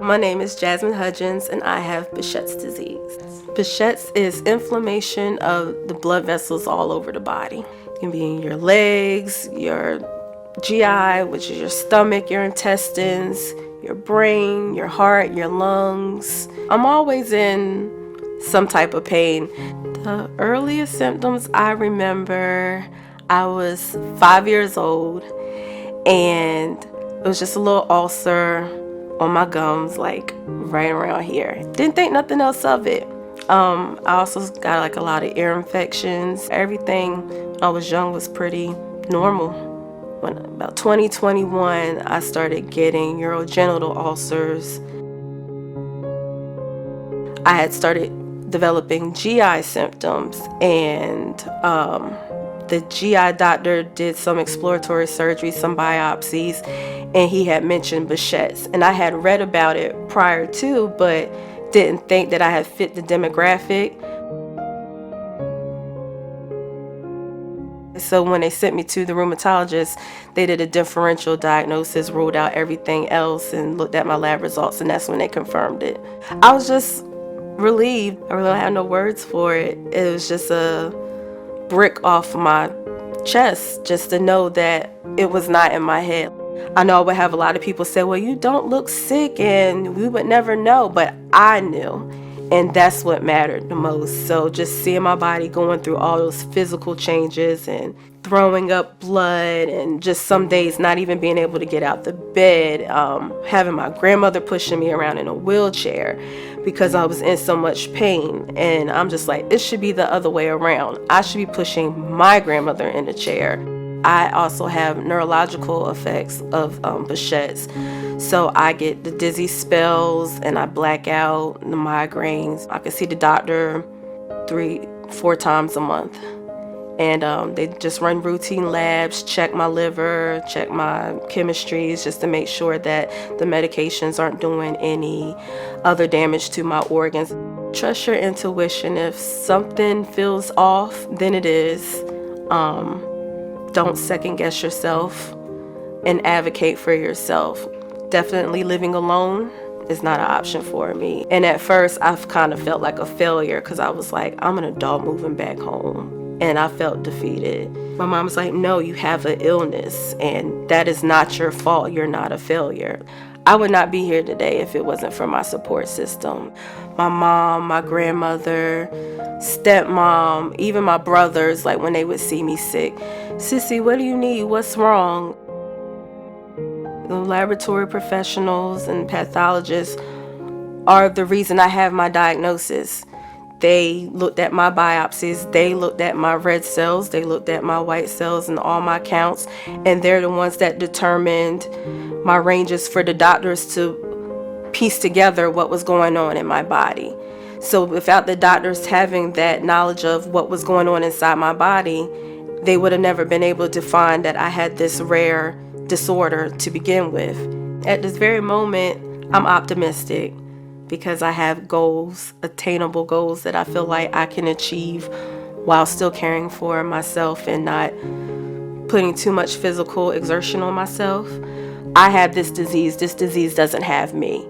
My name is Jasmin and I have Behçet's disease. Behçet's is inflammation of the blood vessels all over the body. It can be in your legs, your GI, which is your stomach, your intestines, your brain, your heart, your lungs. I'm always in some type of pain. The earliest symptoms I remember, I was 5 years old and it was just a little ulcer on my gums, like right around here. Didn't think nothing else of it. I also got like a lot of ear infections. Everything when I was young was pretty normal. When about 2021, I started getting urogenital ulcers. I had started developing GI symptoms, and the GI doctor did some exploratory surgery, some biopsies, and he had mentioned Behçet's. And I had read about it prior to, but didn't think that I had fit the demographic. So when they sent me to the rheumatologist, they did a differential diagnosis, ruled out everything else, and looked at my lab results, and that's when they confirmed it. I was just relieved. I really don't have no words for it. It was just a brick off my chest just to know that it was not in my head. I know I would have a lot of people say, well, you don't look sick and we would never know, but I knew, and that's what mattered the most. So just seeing my body going through all those physical changes and throwing up blood, and just some days not even being able to get out the bed, having my grandmother pushing me around in a wheelchair because I was in so much pain. And I'm just like, it should be the other way around. I should be pushing my grandmother in a chair. I also have neurological effects of Behçet's. So I get the dizzy spells and I black out, the migraines. I can see the doctor 3-4 times a month. And they just run routine labs, check my liver, check my chemistries, just to make sure that the medications aren't doing any other damage to my organs. Trust your intuition. If something feels off, then it is. Don't second guess yourself and advocate for yourself. Definitely living alone is not an option for me. And at first, I've kind of felt like a failure because I was like, I'm an adult moving back home. And I felt defeated. My mom was like, no, you have an illness and that is not your fault. You're not a failure. I would not be here today if it wasn't for my support system. My mom, my grandmother, stepmom, even my brothers, like when they would see me sick, Sissy, what do you need? What's wrong? The laboratory professionals and pathologists are the reason I have my diagnosis. They looked at my biopsies, they looked at my red cells, they looked at my white cells and all my counts, and they're the ones that determined my ranges for the doctors to piece together what was going on in my body. So without the doctors having that knowledge of what was going on inside my body, they would have never been able to find that I had this rare disorder to begin with. At this very moment, I'm optimistic because I have goals, attainable goals that I feel like I can achieve while still caring for myself and not putting too much physical exertion on myself. I have this disease. This disease doesn't have me.